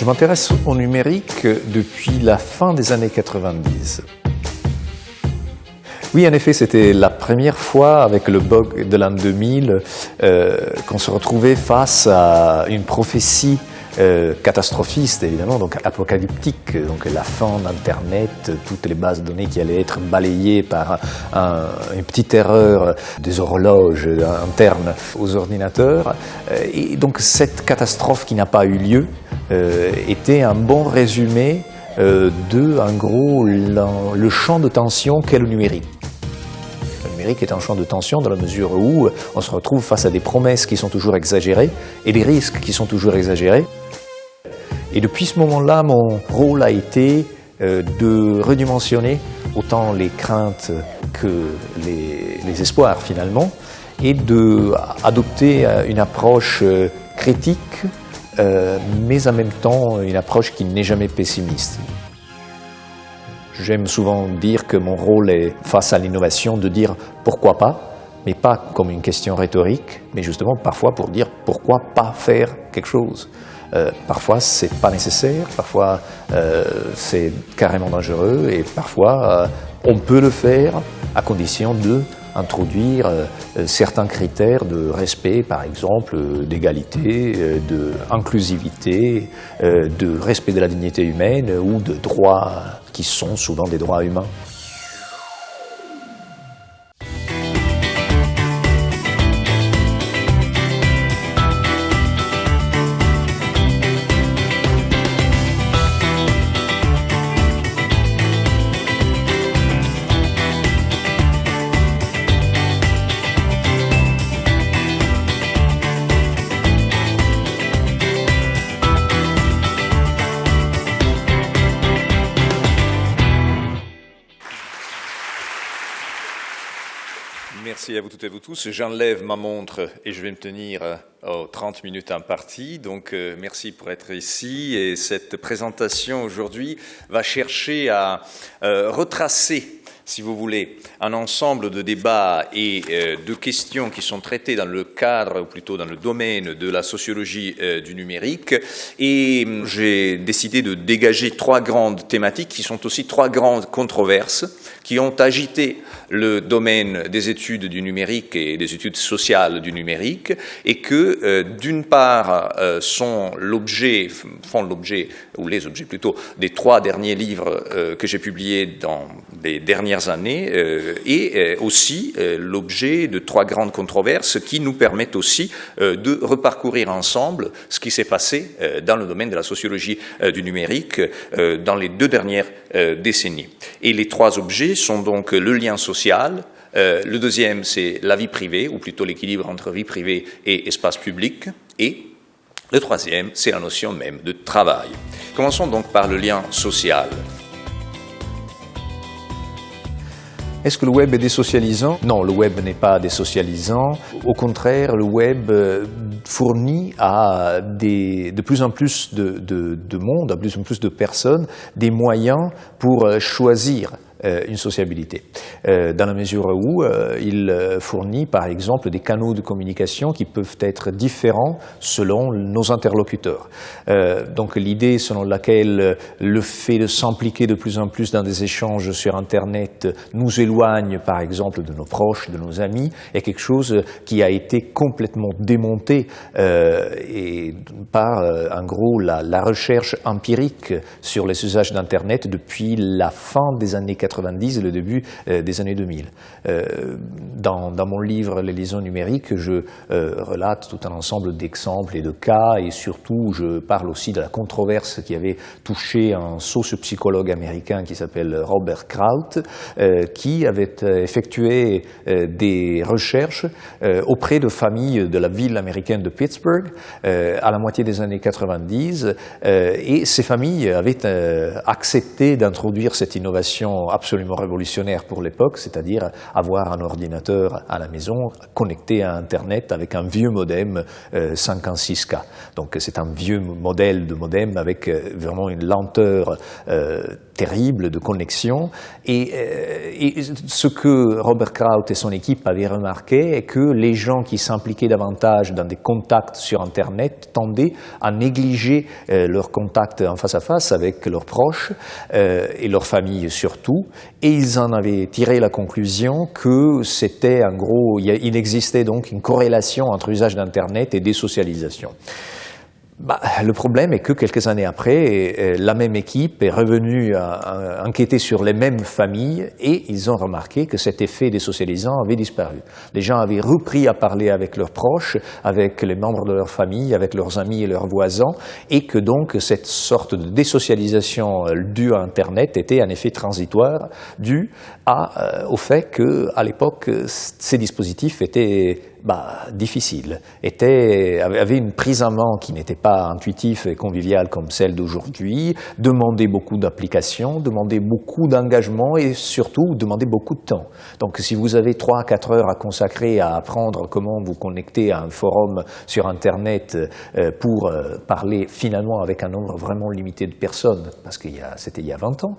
Je m'intéresse au numérique depuis la fin des années 90. Oui, en effet, c'était la première fois avec le bug de l'an 2000 qu'on se retrouvait face à une prophétie catastrophiste, évidemment, donc apocalyptique, donc la fin d'Internet, toutes les bases de données qui allaient être balayées par une petite erreur des horloges internes aux ordinateurs. Et donc cette catastrophe qui n'a pas eu lieu était un bon résumé en gros, le champ de tension qu'est le numérique. Le numérique est un champ de tension dans la mesure où on se retrouve face à des promesses qui sont toujours exagérées et des risques qui sont toujours exagérés. Et depuis ce moment-là, mon rôle a été de redimensionner autant les craintes que les espoirs finalement, et d'adopter une approche critique, mais en même temps une approche qui n'est jamais pessimiste. J'aime souvent dire que mon rôle est, face à l'innovation, de dire pourquoi pas, mais pas comme une question rhétorique, mais justement parfois pour dire pourquoi pas faire quelque chose. Parfois c'est pas nécessaire, parfois c'est carrément dangereux, et parfois on peut le faire à condition d'introduire certains critères de respect, par exemple d'égalité, d'inclusivité, de respect de la dignité humaine ou de droits qui sont souvent des droits humains. Merci à vous toutes et vous tous. J'enlève ma montre et je vais me tenir aux 30 minutes imparties. Donc merci pour être ici. Et cette présentation aujourd'hui va chercher à retracer, si vous voulez, un ensemble de débats et de questions qui sont traitées dans le cadre, ou plutôt dans le domaine de la sociologie du numérique. Et j'ai décidé de dégager 3 grandes thématiques qui sont aussi 3 grandes controverses qui ont agité le domaine des études du numérique et des études sociales du numérique, et que, d'une part, font l'objet, ou les objets plutôt, des 3 derniers livres que j'ai publiés dans les dernières années, et aussi l'objet de 3 grandes controverses qui nous permettent aussi de reparcourir ensemble ce qui s'est passé dans le domaine de la sociologie du numérique dans les 2 dernières décennies. Et les 3 objets sont donc le lien social, le deuxième c'est la vie privée, ou plutôt l'équilibre entre vie privée et espace public, et le troisième c'est la notion même de travail. Commençons donc par le lien social. Est-ce que le web est désocialisant? Non, le web n'est pas désocialisant. Au contraire, le web fournit à de plus en plus de monde, à plus en plus de personnes, des moyens pour choisir une sociabilité, dans la mesure où il fournit par exemple des canaux de communication qui peuvent être différents selon nos interlocuteurs. Donc l'idée selon laquelle le fait de s'impliquer de plus en plus dans des échanges sur Internet nous éloigne par exemple de nos proches, de nos amis, est quelque chose qui a été complètement démonté et par en gros la recherche empirique sur les usages d'Internet depuis la fin des années 90 et le début des années 2000. Dans mon livre « Les liaisons numériques », je relate tout un ensemble d'exemples et de cas, et surtout je parle aussi de la controverse qui avait touché un sociopsychologue américain qui s'appelle Robert Kraut, qui avait effectué des recherches auprès de familles de la ville américaine de Pittsburgh à la moitié des années 90, et ces familles avaient accepté d'introduire cette innovation absolument absolument révolutionnaire pour l'époque, c'est-à-dire avoir un ordinateur à la maison connecté à Internet avec un vieux modem 56K. Donc c'est un vieux modèle de modem avec vraiment une lenteur terrible de connexion. Et ce que Robert Kraut et son équipe avaient remarqué est que les gens qui s'impliquaient davantage dans des contacts sur Internet tendaient à négliger leurs contacts en face à face avec leurs proches et leurs familles surtout. Et ils en avaient tiré la conclusion que c'était en gros, il existait donc une corrélation entre l'usage d'Internet et désocialisation. Le problème est que quelques années après, la même équipe est revenue à enquêter sur les mêmes familles et ils ont remarqué que cet effet désocialisant avait disparu. Les gens avaient repris à parler avec leurs proches, avec les membres de leur famille, avec leurs amis et leurs voisins, et que donc cette sorte de désocialisation due à Internet était un effet transitoire dû au fait qu'à l'époque, ces dispositifs étaient difficile, avait une prise en main qui n'était pas intuitive et conviviale comme celle d'aujourd'hui, demandait beaucoup d'applications, demandait beaucoup d'engagement et surtout demandait beaucoup de temps. Donc si vous avez 3 à 4 heures à consacrer à apprendre comment vous connecter à un forum sur Internet pour parler finalement avec un nombre vraiment limité de personnes, parce que c'était il y a 20 ans,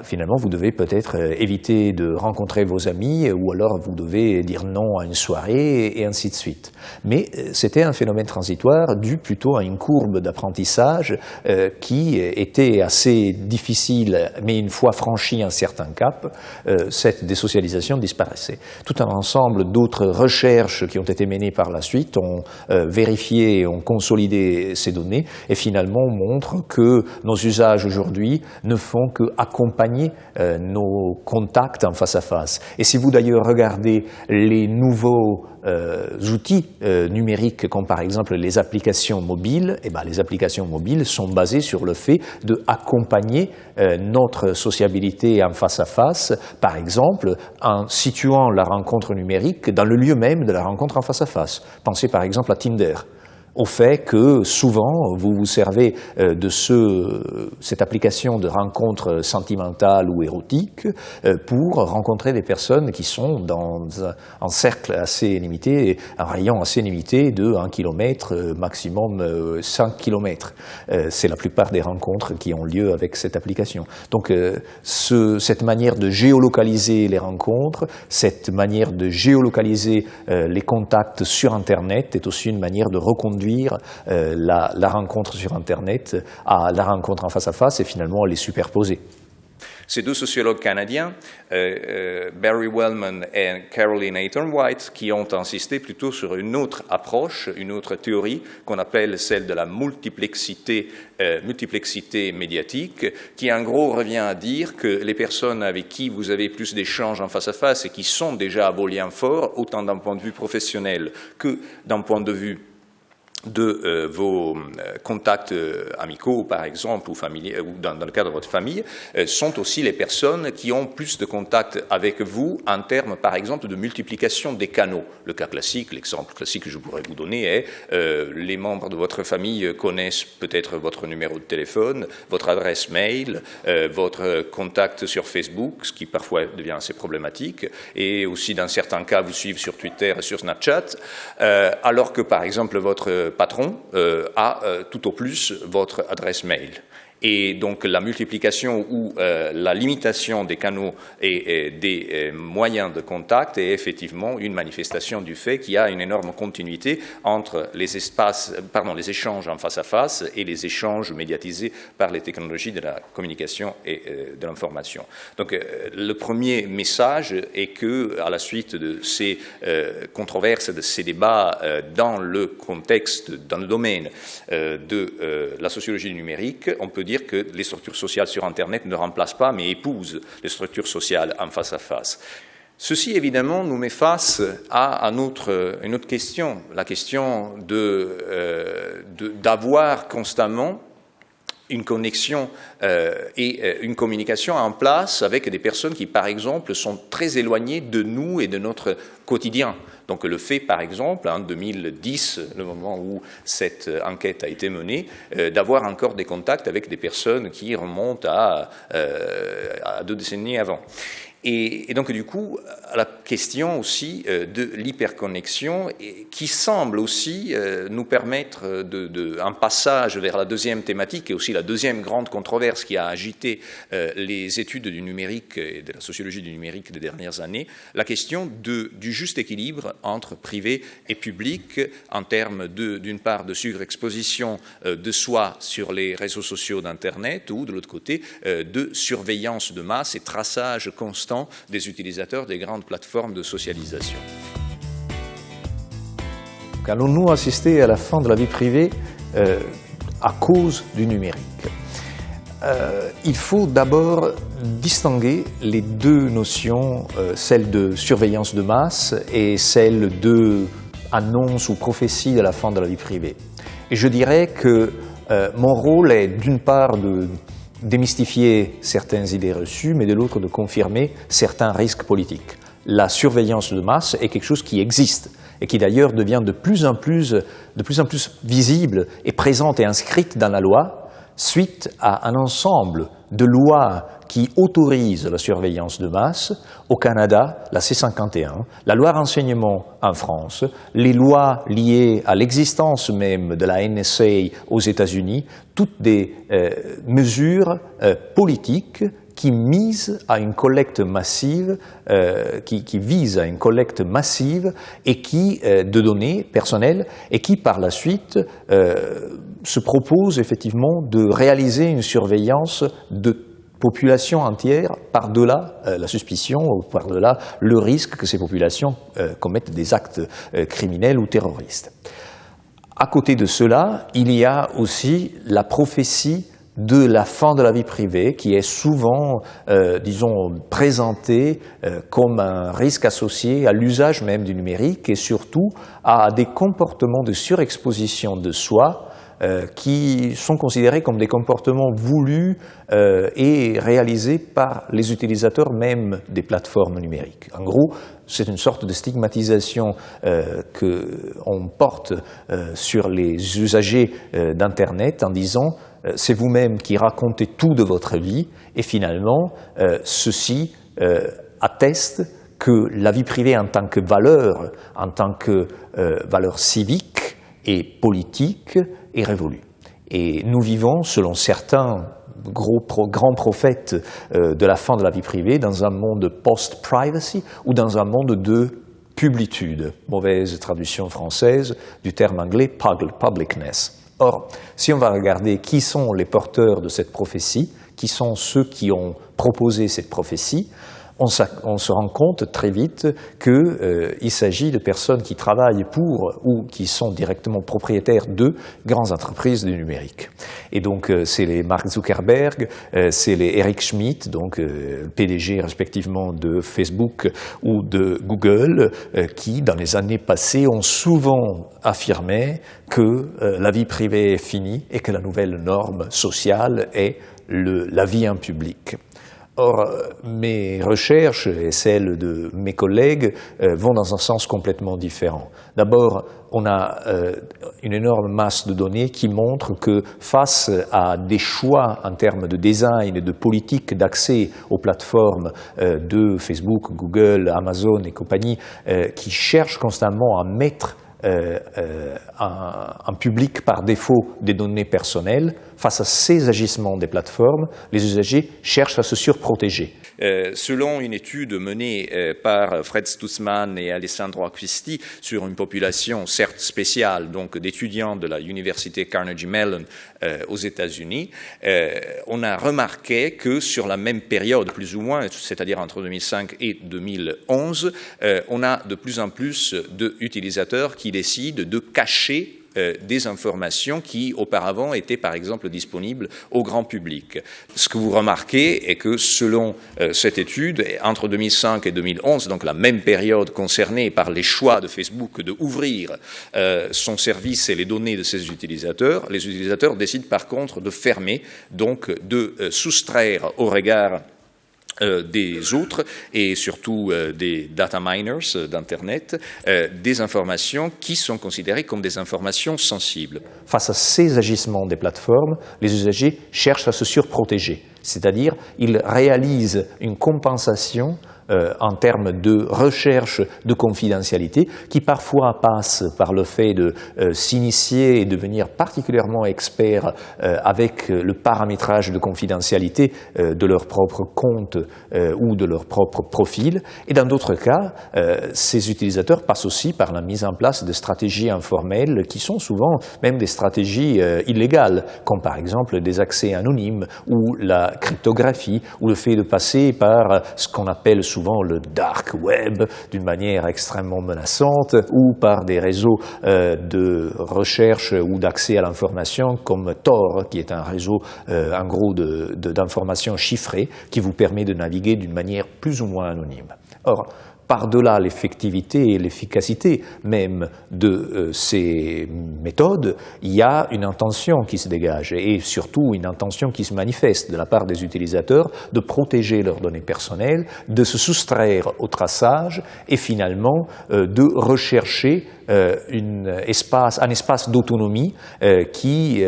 finalement vous devez peut-être éviter de rencontrer vos amis ou alors vous devez dire non à une soirée et ainsi de suite. Mais c'était un phénomène transitoire dû plutôt à une courbe d'apprentissage qui était assez difficile, mais une fois franchi un certain cap, cette désocialisation disparaissait. Tout un ensemble d'autres recherches qui ont été menées par la suite ont vérifié et ont consolidé ces données et finalement montrent que nos usages aujourd'hui ne font qu'accompagner nos contacts en face à face. Et si vous d'ailleurs regardez les nouveaux outils numériques comme par exemple les applications mobiles, les applications mobiles sont basées sur le fait d'accompagner notre sociabilité en face à face, par exemple en situant la rencontre numérique dans le lieu même de la rencontre en face à face. Pensez par exemple à Tinder, au fait que souvent vous vous servez de cette application de rencontre sentimentale ou érotique pour rencontrer des personnes qui sont dans un cercle assez limité, un rayon assez limité de 1 km, maximum 5 km. C'est la plupart des rencontres qui ont lieu avec cette application. Donc cette manière de géolocaliser les rencontres, cette manière de géolocaliser les contacts sur Internet est aussi une manière de reconduire la rencontre sur Internet à la rencontre en face à face et finalement à les superposer. Ces deux sociologues canadiens, Barry Wellman et Caroline Ayton-White, qui ont insisté plutôt sur une autre approche, une autre théorie qu'on appelle celle de la multiplexité médiatique, qui en gros revient à dire que les personnes avec qui vous avez plus d'échanges en face à face et qui sont déjà à vos liens forts, autant d'un point de vue professionnel que d'un point de vue de vos contacts amicaux, par exemple, ou familiers, ou dans le cadre de votre famille, sont aussi les personnes qui ont plus de contacts avec vous en termes, par exemple, de multiplication des canaux. Le cas classique, l'exemple classique que je pourrais vous donner est les membres de votre famille connaissent peut-être votre numéro de téléphone, votre adresse mail, votre contact sur Facebook, ce qui parfois devient assez problématique, et aussi dans certains cas vous suivent sur Twitter et sur Snapchat, alors que, par exemple, votre patron a tout au plus votre adresse mail. Et donc la multiplication ou la limitation des canaux et des moyens de contact est effectivement une manifestation du fait qu'il y a une énorme continuité entre les échanges en face à face et les échanges médiatisés par les technologies de la communication et de l'information. Donc le premier message est que, à la suite de ces controverses, de ces débats dans le contexte, dans le domaine de la sociologie numérique, on peut dire que les structures sociales sur Internet ne remplacent pas, mais épousent les structures sociales en face à face. Ceci, évidemment, nous met face à une autre question, la question d'avoir constamment une connexion et une communication en place avec des personnes qui, par exemple, sont très éloignées de nous et de notre quotidien. Donc le fait, par exemple, en 2010, le moment où cette enquête a été menée, d'avoir encore des contacts avec des personnes qui remontent à 2 décennies avant. Et donc, du coup, la question aussi de l'hyperconnexion, qui semble aussi nous permettre un passage vers la deuxième thématique et aussi la deuxième grande controverse qui a agité les études du numérique et de la sociologie du numérique des dernières années, la question du juste équilibre entre privé et public en termes d'une part de surexposition de soi sur les réseaux sociaux d'Internet ou de l'autre côté de surveillance de masse et traçage constant des utilisateurs des grandes plateformes de socialisation. Allons-nous assister à la fin de la vie privée à cause du numérique? Il faut d'abord distinguer les deux notions, celle de surveillance de masse et celle d'annonce ou prophétie de la fin de la vie privée. Et je dirais que mon rôle est d'une part de démystifier certaines idées reçues, mais de l'autre de confirmer certains risques politiques. La surveillance de masse est quelque chose qui existe et qui d'ailleurs devient de plus en plus visible et présente et inscrite dans la loi suite à un ensemble de lois qui autorisent la surveillance de masse. Au Canada, la C-51, la loi renseignement en France, les lois liées à l'existence même de la NSA aux États-Unis, toutes des mesures politiques qui misent à une collecte massive, qui visent à une collecte massive et de données personnelles et qui par la suite se proposent effectivement de réaliser une surveillance de population entière par-delà la suspicion ou par-delà le risque que ces populations commettent des actes criminels ou terroristes. À côté de cela, il y a aussi la prophétie de la fin de la vie privée qui est souvent, disons, présentée comme un risque associé à l'usage même du numérique et surtout à des comportements de surexposition de soi qui sont considérés comme des comportements voulus et réalisés par les utilisateurs même des plateformes numériques. En gros, c'est une sorte de stigmatisation qu'on porte sur les usagers d'Internet en disant c'est vous-même qui racontez tout de votre vie et finalement ceci atteste que la vie privée en tant que valeur civique et politique est révolue. Et nous vivons, selon certains grands prophètes de la fin de la vie privée, dans un monde post-privacy ou dans un monde de publicitude, mauvaise traduction française du terme anglais publicness. Or, si on va regarder qui sont les porteurs de cette prophétie, qui sont ceux qui ont proposé cette prophétie, on se rend compte très vite qu'il s'agit de personnes qui travaillent pour ou qui sont directement propriétaires de grandes entreprises du numérique. Et donc, c'est les Mark Zuckerberg, c'est les Eric Schmidt, donc PDG respectivement de Facebook ou de Google, qui, dans les années passées, ont souvent affirmé que la vie privée est finie et que la nouvelle norme sociale est la vie en public. Or, mes recherches et celles de mes collègues vont dans un sens complètement différent. D'abord, on a une énorme masse de données qui montre que face à des choix en termes de design et de politique d'accès aux plateformes de Facebook, Google, Amazon et compagnie, qui cherchent constamment à mettre un public par défaut des données personnelles, face à ces agissements des plateformes, les usagers cherchent à se surprotéger. Selon une étude menée par Fred Stutzman et Alessandro Acquisti sur une population certes spéciale, donc d'étudiants de la Université Carnegie Mellon aux États-Unis, on a remarqué que sur la même période, plus ou moins, c'est-à-dire entre 2005 et 2011, on a de plus en plus d'utilisateurs qui décident de cacher des informations qui auparavant étaient par exemple disponibles au grand public. Ce que vous remarquez est que selon cette étude, entre 2005 et 2011, donc la même période concernée par les choix de Facebook d'ouvrir son service et les données de ses utilisateurs, les utilisateurs décident par contre de fermer, donc de soustraire au regard des autres et surtout des data miners d'Internet, des informations qui sont considérées comme des informations sensibles. Face à ces agissements des plateformes, les usagers cherchent à se surprotéger, c'est-à-dire ils réalisent une compensation en termes de recherche de confidentialité qui parfois passe par le fait de s'initier et devenir particulièrement expert avec le paramétrage de confidentialité de leur propre compte ou de leur propre profil. Et dans d'autres cas, ces utilisateurs passent aussi par la mise en place de stratégies informelles qui sont souvent même des stratégies illégales, comme par exemple des accès anonymes ou la cryptographie ou le fait de passer par ce qu'on appelle souvent le dark web d'une manière extrêmement menaçante ou par des réseaux de recherche ou d'accès à l'information comme Tor, qui est un réseau en gros d'informations chiffrées qui vous permet de naviguer d'une manière plus ou moins anonyme. Or, par-delà l'effectivité et l'efficacité même de ces méthodes, il y a une intention qui se dégage et surtout une intention qui se manifeste de la part des utilisateurs de protéger leurs données personnelles, de se soustraire au traçage et finalement de rechercher un espace d'autonomie qui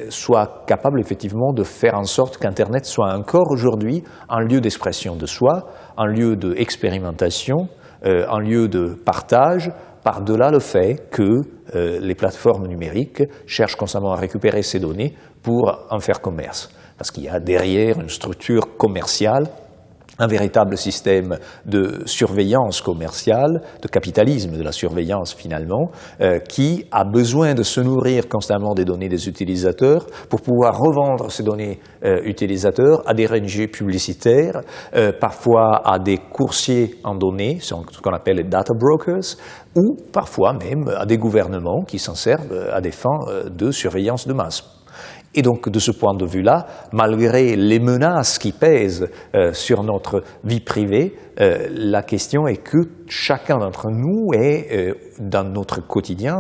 soit capable effectivement de faire en sorte qu'Internet soit encore aujourd'hui un lieu d'expression de soi, un lieu d'expérimentation, un lieu de partage, par-delà le fait que les plateformes numériques cherchent constamment à récupérer ces données pour en faire commerce. Parce qu'il y a derrière une structure commerciale, un véritable système de surveillance commerciale, de capitalisme de la surveillance finalement, qui a besoin de se nourrir constamment des données des utilisateurs pour pouvoir revendre ces données utilisateurs à des régies publicitaires, parfois à des coursiers en données, ce qu'on appelle les data brokers, ou parfois même à des gouvernements qui s'en servent à des fins de surveillance de masse. Et donc, de ce point de vue-là, malgré les menaces qui pèsent sur notre vie privée, la question est que chacun d'entre nous est, dans notre quotidien,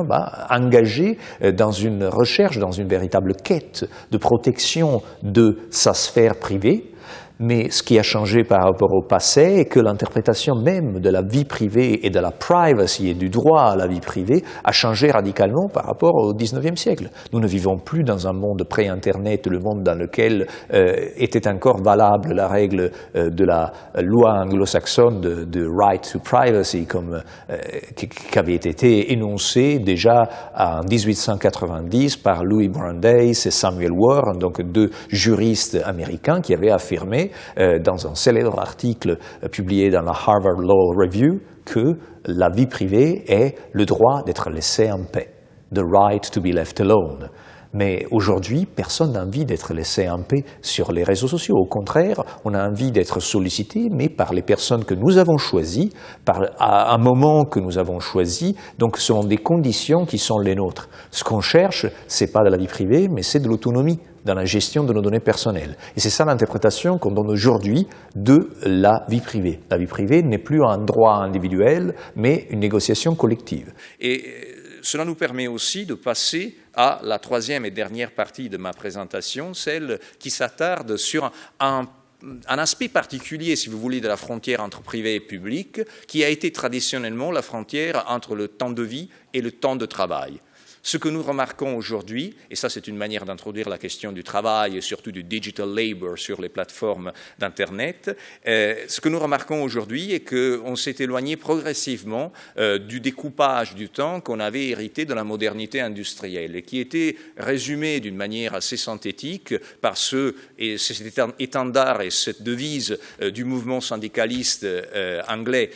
engagé dans une recherche, dans une véritable quête de protection de sa sphère privée. Mais ce qui a changé par rapport au passé est que l'interprétation même de la vie privée et de la privacy et du droit à la vie privée a changé radicalement par rapport au XIXe siècle. Nous ne vivons plus dans un monde pré-Internet, le monde dans lequel était encore valable la règle de la loi anglo-saxonne de right to privacy qui avait été énoncée déjà en 1890 par Louis Brandeis et Samuel Warren, donc deux juristes américains qui avaient affirmé dans un célèbre article publié dans la Harvard Law Review que la vie privée est le droit d'être laissé en paix, the right to be left alone. Mais aujourd'hui, personne n'a envie d'être laissé en paix sur les réseaux sociaux. Au contraire, on a envie d'être sollicité, mais par les personnes que nous avons choisies, à un moment que nous avons choisi, donc selon des conditions qui sont les nôtres. Ce qu'on cherche, c'est pas de la vie privée, mais c'est de l'autonomie dans la gestion de nos données personnelles. Et c'est ça l'interprétation qu'on donne aujourd'hui de la vie privée. La vie privée n'est plus un droit individuel, mais une négociation collective. Et cela nous permet aussi de passer à la troisième et dernière partie de ma présentation, celle qui s'attarde sur un aspect particulier, si vous voulez, de la frontière entre privé et public, qui a été traditionnellement la frontière entre le temps de vie et le temps de travail. Ce que nous remarquons aujourd'hui, et ça c'est une manière d'introduire la question du travail et surtout du digital labor sur les plateformes d'Internet, ce que nous remarquons aujourd'hui est qu'on s'est éloigné progressivement du découpage du temps qu'on avait hérité de la modernité industrielle et qui était résumé d'une manière assez synthétique par cet étendard et cette devise du mouvement syndicaliste anglais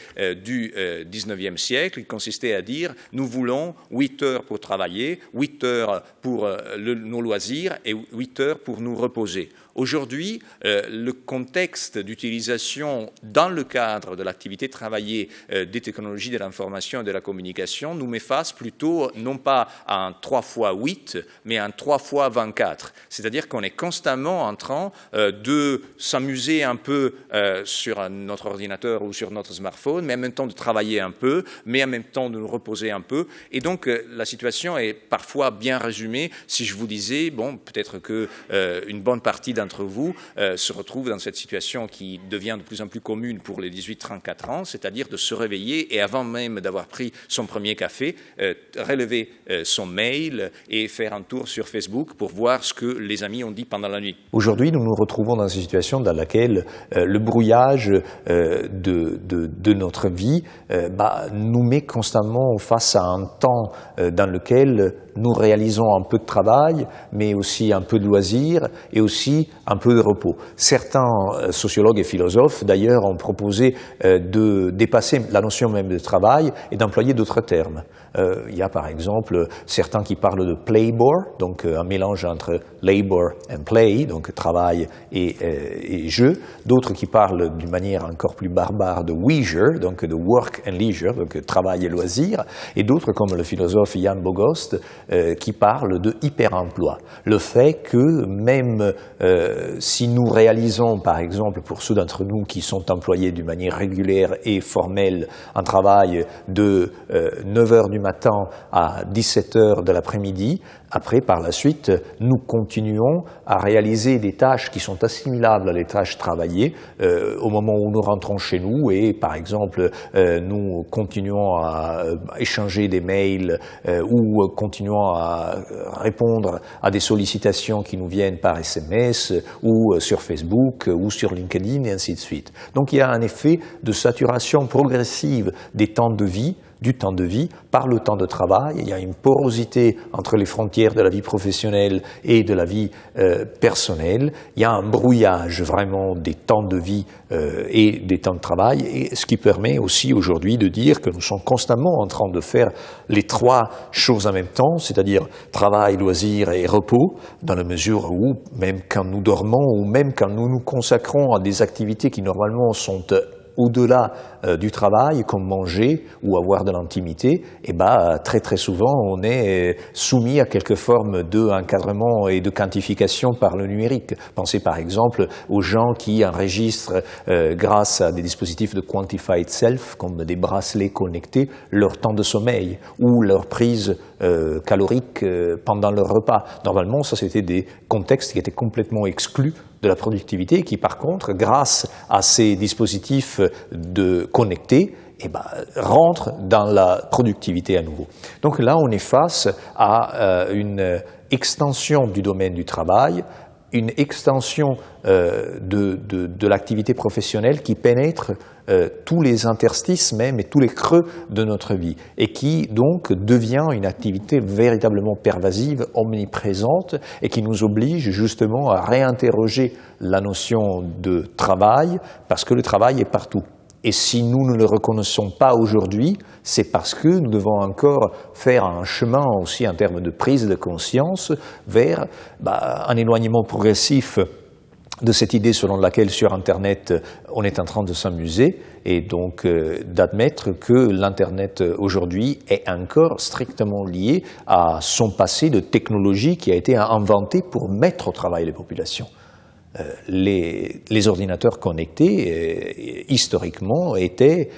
du XIXe siècle, qui consistait à dire « nous voulons 8 heures pour travailler, 8 heures pour nos loisirs et 8 heures pour nous reposer ». Aujourd'hui, le contexte d'utilisation dans le cadre de l'activité travaillée des technologies de l'information et de la communication nous met face plutôt non pas à un 3 fois 8, mais à un 3 fois 24. C'est-à-dire qu'on est constamment en train de s'amuser un peu sur notre ordinateur ou sur notre smartphone, mais en même temps de travailler un peu, mais en même temps de nous reposer un peu, Et donc, la situation est parfois bien résumée si je vous disais, bon, peut-être que une bonne partie d'entre vous se retrouve dans cette situation qui devient de plus en plus commune pour les 18-34 ans, c'est-à-dire de se réveiller et avant même d'avoir pris son premier café, relever son mail et faire un tour sur Facebook pour voir ce que les amis ont dit pendant la nuit. Aujourd'hui, nous nous retrouvons dans une situation dans laquelle le brouillage de notre vie nous met constamment face à un temps dans lequel nous réalisons un peu de travail, mais aussi un peu de loisirs et aussi un peu de repos. Certains sociologues et philosophes, d'ailleurs, ont proposé de dépasser la notion même de travail et d'employer d'autres termes. Il y a par exemple certains qui parlent de playbore, donc un mélange entre labor and play, donc travail et jeu. D'autres qui parlent d'une manière encore plus barbare de leisure, donc de work and leisure, donc travail et loisir. Et d'autres comme le philosophe Jan Bogost qui parle de hyperemploi. Le fait que même si nous réalisons par exemple pour ceux d'entre nous qui sont employés d'une manière régulière et formelle un travail de 9 heures du matin à 17 heures de l'après-midi, après, par la suite, nous continuons à réaliser des tâches qui sont assimilables à les tâches travaillées au moment où nous rentrons chez nous et, par exemple, nous continuons à échanger des mails ou continuons à répondre à des sollicitations qui nous viennent par SMS ou sur Facebook ou sur LinkedIn et ainsi de suite. Donc il y a un effet de saturation progressive des temps de vie, du temps de vie par le temps de travail. Il y a une porosité entre les frontières de la vie professionnelle et de la vie personnelle. Il y a un brouillage vraiment des temps de vie et des temps de travail, et ce qui permet aussi aujourd'hui de dire que nous sommes constamment en train de faire les trois choses en même temps, c'est-à-dire travail, loisir et repos, dans la mesure où même quand nous dormons ou même quand nous nous consacrons à des activités qui normalement sont au-delà du travail, comme manger ou avoir de l'intimité, très très souvent on est soumis à quelque forme d'encadrement et de quantification par le numérique. Pensez par exemple aux gens qui enregistrent grâce à des dispositifs de quantified self, comme des bracelets connectés, leur temps de sommeil ou leur prise calorique pendant leur repas. Normalement, ça c'était des contextes qui étaient complètement exclus de la productivité, qui par contre, grâce à ces dispositifs connectés, rentrent dans la productivité à nouveau. Donc là, on est face à une extension du domaine du travail, une extension de l'activité professionnelle qui pénètre tous les interstices même et tous les creux de notre vie et qui donc devient une activité véritablement pervasive, omniprésente et qui nous oblige justement à réinterroger la notion de travail parce que le travail est partout. Et si nous ne le reconnaissons pas aujourd'hui, c'est parce que nous devons encore faire un chemin aussi en termes de prise de conscience vers un éloignement progressif de cette idée selon laquelle sur Internet on est en train de s'amuser et donc d'admettre que l'Internet aujourd'hui est encore strictement lié à son passé de technologie qui a été inventé pour mettre au travail les populations. Les ordinateurs connectés, historiquement, étaient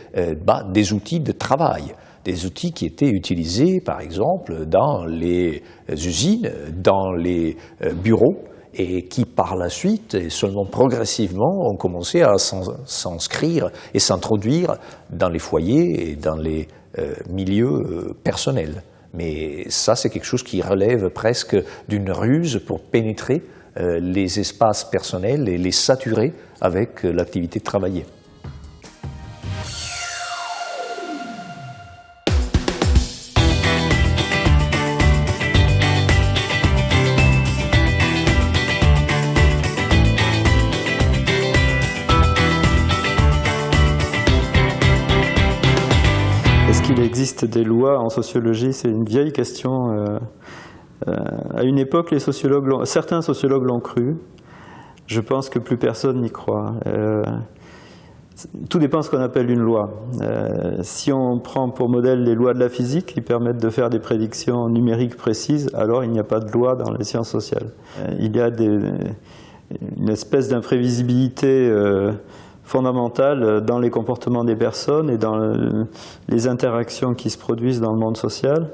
des outils de travail, des outils qui étaient utilisés, par exemple, dans les usines, dans les bureaux, et qui, par la suite, et seulement progressivement, ont commencé à s'inscrire et s'introduire dans les foyers et dans les milieux personnels. Mais ça, c'est quelque chose qui relève presque d'une ruse pour pénétrer les espaces personnels et les saturer avec l'activité de travailler. Est-ce qu'il existe des lois en sociologie? C'est une vieille question. À une époque, certains sociologues l'ont cru. Je pense que plus personne n'y croit. Tout dépend de ce qu'on appelle une loi. Si on prend pour modèle les lois de la physique qui permettent de faire des prédictions numériques précises, alors il n'y a pas de loi dans les sciences sociales. Il y a une espèce d'imprévisibilité fondamentale dans les comportements des personnes et dans les interactions qui se produisent dans le monde social,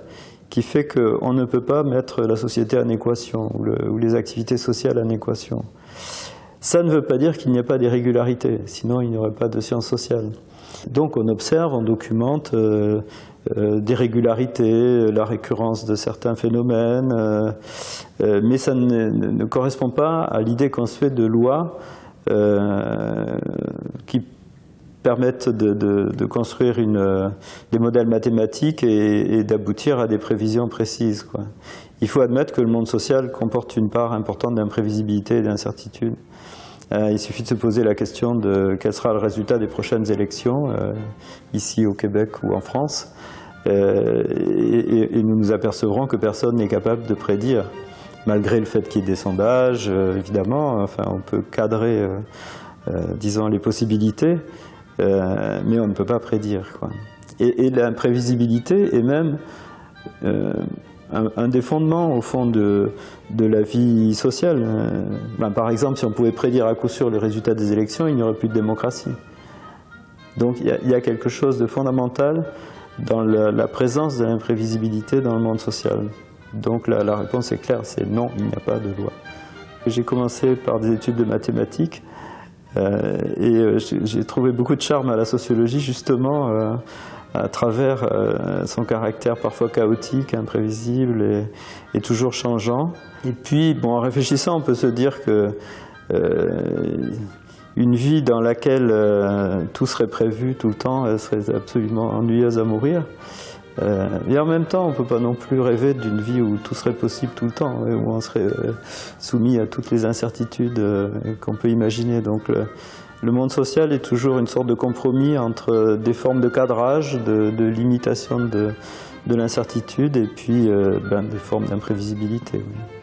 qui fait qu'on ne peut pas mettre la société en équation ou les activités sociales en équation. Ça ne veut pas dire qu'il n'y a pas d'irrégularité, sinon il n'y aurait pas de sciences sociales. Donc on observe, on documente des régularités, la récurrence de certains phénomènes, mais ça ne correspond pas à l'idée qu'on se fait de lois qui permettent de construire des modèles mathématiques et d'aboutir à des prévisions précises, quoi. Il faut admettre que le monde social comporte une part importante d'imprévisibilité et d'incertitude. Il suffit de se poser la question de quel sera le résultat des prochaines élections, ici au Québec ou en France, et nous nous apercevrons que personne n'est capable de prédire, malgré le fait qu'il y ait des sondages, évidemment, enfin on peut cadrer, disons, les possibilités, mais on ne peut pas prédire, quoi. Et l'imprévisibilité est même un des fondements, au fond, de la vie sociale. Par exemple, si on pouvait prédire à coup sûr les résultats des élections, il n'y aurait plus de démocratie. Donc il y a quelque chose de fondamental dans la présence de l'imprévisibilité dans le monde social. Donc la réponse est claire, c'est non, il n'y a pas de loi. J'ai commencé par des études de mathématiques et j'ai trouvé beaucoup de charme à la sociologie, justement, à travers son caractère parfois chaotique, imprévisible et toujours changeant. Et puis, bon, en réfléchissant, on peut se dire que une vie dans laquelle tout serait prévu tout le temps, elle serait absolument ennuyeuse à mourir. Et en même temps, on ne peut pas non plus rêver d'une vie où tout serait possible tout le temps, où on serait soumis à toutes les incertitudes qu'on peut imaginer. Donc le monde social est toujours une sorte de compromis entre des formes de cadrage, de limitation de l'incertitude et puis des formes d'imprévisibilité. Oui.